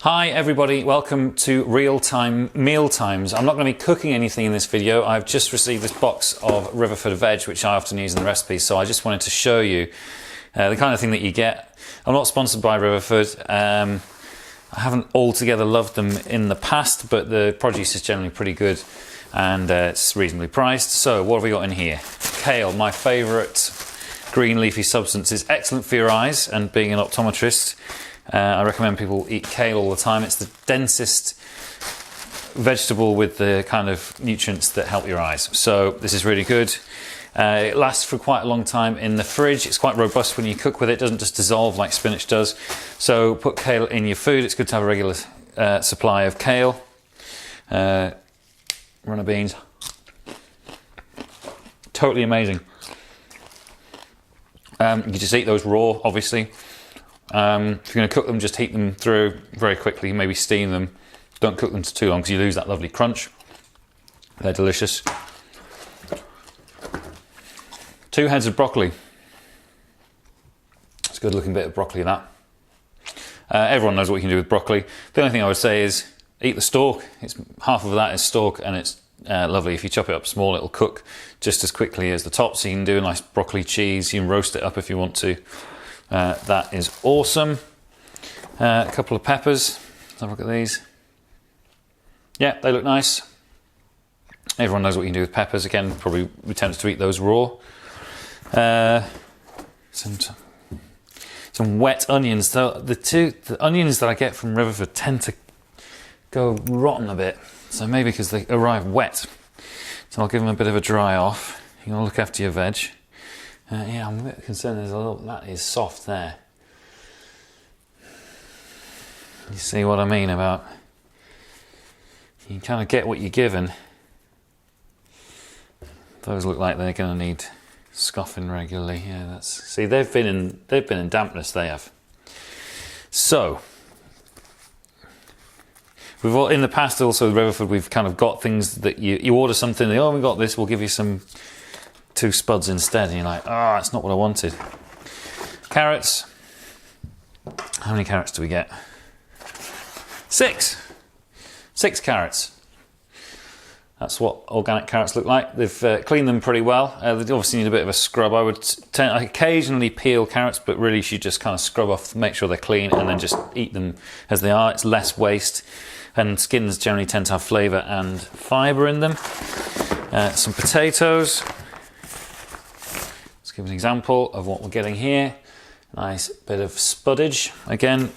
Hi everybody, welcome to Real-Time Meal Times. I'm not going to be cooking anything in this video. I've just received this box of Riverford veg, which I often use in the recipes, so I just wanted to show you the kind of thing that you get. I'm not sponsored by Riverford. I haven't altogether loved them in the past, but the produce is generally pretty good and it's reasonably priced. So what have we got in here? Kale, my favourite green leafy substance, is excellent for your eyes, and being an optometrist, I recommend people eat kale all the time. It's the densest vegetable with the kind of nutrients that help your eyes. So this is really good. It lasts for quite a long time in the fridge. It's quite robust when you cook with it. It doesn't just dissolve like spinach does. So put kale in your food. It's good to have a regular supply of kale. Runner beans. Totally amazing. You can just eat those raw, obviously. If you're going to cook them, just heat them through very quickly, maybe steam them. Don't cook them for too long because you lose that lovely crunch. They're delicious. 2 heads of broccoli. It's a good looking bit of broccoli, that. Everyone knows what you can do with broccoli. The only thing I would say is eat the stalk. Half of that is stalk, and it's lovely. If you chop it up small, it'll cook just as quickly as the top, so you can do a nice broccoli cheese. You can roast it up if you want to. That is awesome. A couple of peppers. Let's have a look at these. Yeah, they look nice. Everyone knows what you can do with peppers. Again, probably we tend to eat those raw. Some wet onions. The onions that I get from Riverford tend to go rotten a bit, so maybe because they arrive wet. So I'll give them a bit of a dry off. You can look after your veg. Yeah, I'm a bit concerned there's a little, that is soft there. You see what I mean about, you kind of get what you're given. Those look like they're going to need scoffing regularly. Yeah, see, they've been in dampness, they have. So we've all, in the past also with Riverford, we've kind of got things that you order something, oh, we got this, we'll give you some 2 spuds instead, and you're like, oh, that's not what I wanted. Carrots. How many carrots do we get? 6 carrots. That's what organic carrots look like. They've cleaned them pretty well. They obviously need a bit of a scrub. I occasionally peel carrots, but really you should just kind of scrub off, make sure they're clean, and then just eat them as they are. It's less waste, and skins generally tend to have flavour and fibre in them. Some potatoes. Give an example of what we're getting here. Nice bit of spuddage. Again,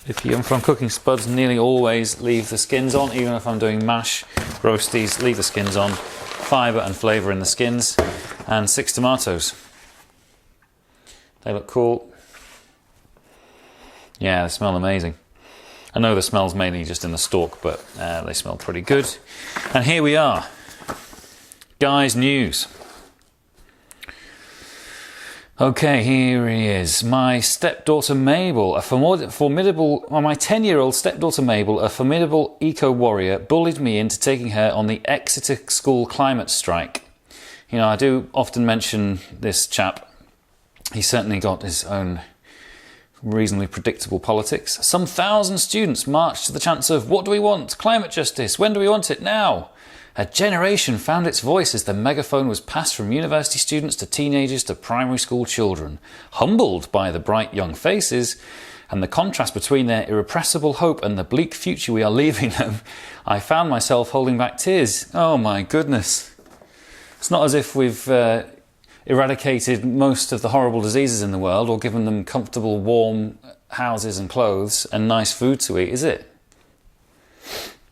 if I'm cooking spuds, nearly always leave the skins on. Even if I'm doing mash roasties, leave the skins on. Fibre and flavour in the skins. And 6 tomatoes. They look cool. Yeah, they smell amazing. I know the smell's mainly just in the stalk, but they smell pretty good. And here we are. Guys, news. Okay, here he is. My stepdaughter Mabel, my 10-year-old stepdaughter Mabel, a formidable eco-warrior, bullied me into taking her on the Exeter school climate strike. You know, I do often mention this chap. He's certainly got his own reasonably predictable politics. Some 1,000 students marched to the chants of, "What do we want? Climate justice. When do we want it? Now." A generation found its voice as the megaphone was passed from university students to teenagers to primary school children. Humbled by the bright young faces and the contrast between their irrepressible hope and the bleak future we are leaving them, I found myself holding back tears. Oh my goodness. It's not as if we've eradicated most of the horrible diseases in the world or given them comfortable, warm houses and clothes and nice food to eat, is it?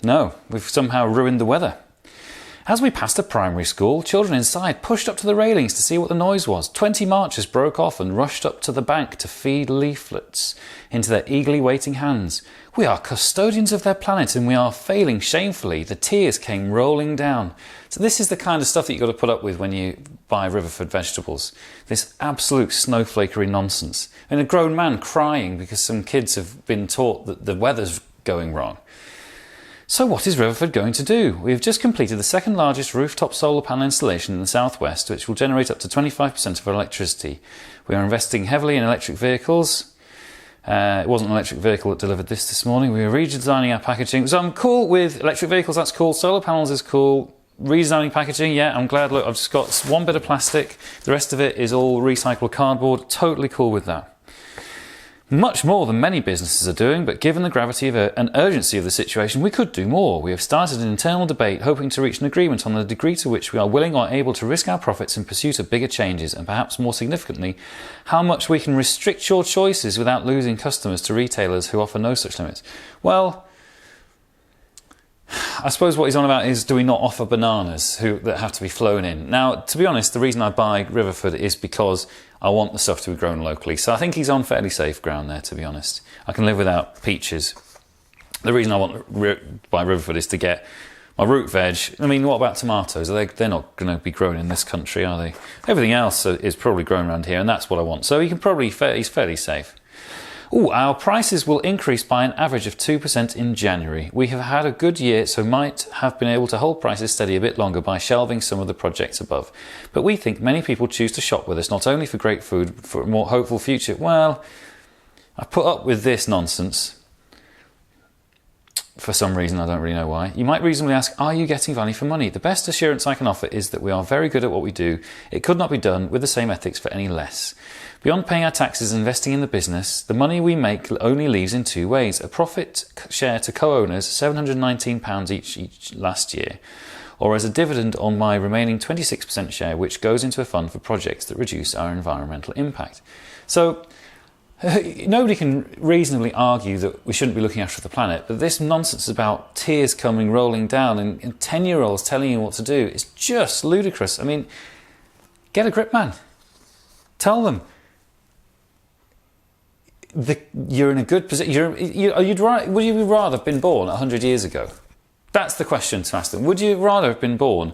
No, we've somehow ruined the weather. As we passed a primary school, children inside pushed up to the railings to see what the noise was. 20 marchers broke off and rushed up to the bank to feed leaflets into their eagerly waiting hands. We are custodians of their planet and we are failing shamefully. The tears came rolling down. So this is the kind of stuff that you've got to put up with when you buy Riverford vegetables. This absolute snowflakery nonsense. And a grown man crying because some kids have been taught that the weather's going wrong. So what is Riverford going to do? We have just completed the second largest rooftop solar panel installation in the southwest, which will generate up to 25% of our electricity. We are investing heavily in electric vehicles. It wasn't an electric vehicle that delivered this morning. We were redesigning our packaging. So I'm cool with electric vehicles, that's cool. Solar panels is cool. Redesigning packaging, yeah, I'm glad. Look, I've just got one bit of plastic. The rest of it is all recycled cardboard. Totally cool with that. Much more than many businesses are doing, but given the gravity of and urgency of the situation, we could do more. We have started an internal debate hoping to reach an agreement on the degree to which we are willing or able to risk our profits in pursuit of bigger changes, and perhaps more significantly, how much we can restrict your choices without losing customers to retailers who offer no such limits. Well, I suppose what he's on about is, do we not offer bananas that have to be flown in? Now, to be honest, the reason I buy Riverford is because I want the stuff to be grown locally. So I think he's on fairly safe ground there, to be honest. I can live without peaches. The reason I want to buy Riverford is to get my root veg. I mean, what about tomatoes? They're not going to be grown in this country, are they? Everything else is probably grown around here, and that's what I want. So he's fairly safe. Ooh, our prices will increase by an average of 2% in January. We have had a good year, so might have been able to hold prices steady a bit longer by shelving some of the projects above. But we think many people choose to shop with us not only for great food, but for a more hopeful future. Well, I put up with this nonsense for some reason, I don't really know why. You might reasonably ask, are you getting value for money? The best assurance I can offer is that we are very good at what we do. It could not be done with the same ethics for any less. Beyond paying our taxes and investing in the business, the money we make only leaves in two ways. A profit share to co-owners, £719 each last year, or as a dividend on my remaining 26% share, which goes into a fund for projects that reduce our environmental impact. So, nobody can reasonably argue that we shouldn't be looking after the planet, but this nonsense about tears coming rolling down and 10-year-olds telling you what to do is just ludicrous. I mean, get a grip, man. Tell them. You're in a good position. Would you rather have been born 100 years ago? That's the question to ask them. Would you rather have been born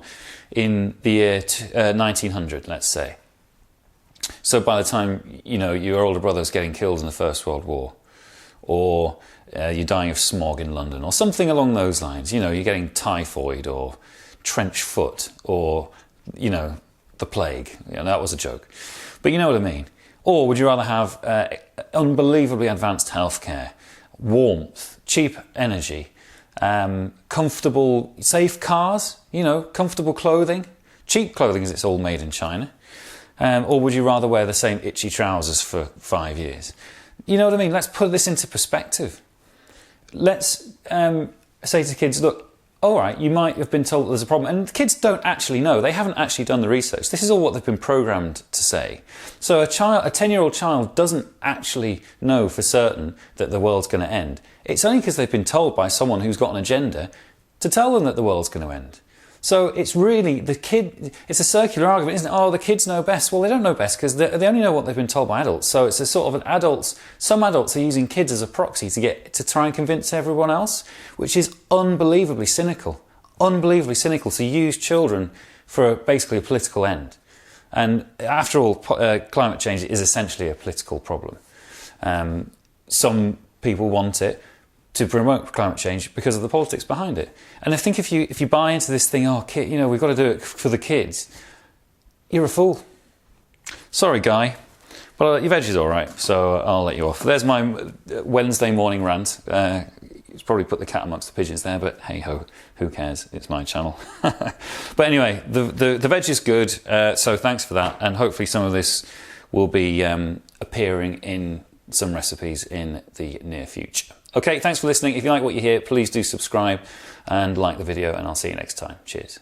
in the year 1900, let's say? So by the time, your older brother's getting killed in the First World War, or you're dying of smog in London, or something along those lines. You're getting typhoid or trench foot, or, the plague. That was a joke. But you know what I mean. Or would you rather have unbelievably advanced healthcare, warmth, cheap energy, comfortable, safe cars, comfortable clothing, cheap clothing as it's all made in China? Or would you rather wear the same itchy trousers for 5 years? You know what I mean? Let's put this into perspective. Let's say to kids, look, all right, you might have been told there's a problem. And the kids don't actually know. They haven't actually done the research. This is all what they've been programmed to say. So a 10-year-old child doesn't actually know for certain that the world's going to end. It's only because they've been told by someone who's got an agenda to tell them that the world's going to end. So it's really it's a circular argument, isn't it? Oh, the kids know best. Well, they don't know best because they only know what they've been told by adults. So it's a sort of some adults are using kids as a proxy to try and convince everyone else, which is unbelievably cynical. Unbelievably cynical to use children for basically a political end. And after all, climate change is essentially a political problem. Some people want it to promote climate change because of the politics behind it. And I think if you buy into this thing, we've got to do it for the kids, you're a fool. Sorry, Guy. But your veg is all right, so I'll let you off. There's my Wednesday morning rant. It's probably put the cat amongst the pigeons there, but hey-ho, who cares? It's my channel. But anyway, the veg is good, so thanks for that. And hopefully some of this will be appearing in some recipes in the near future. Okay, thanks for listening. If you like what you hear, please do subscribe and like the video, and I'll see you next time. Cheers.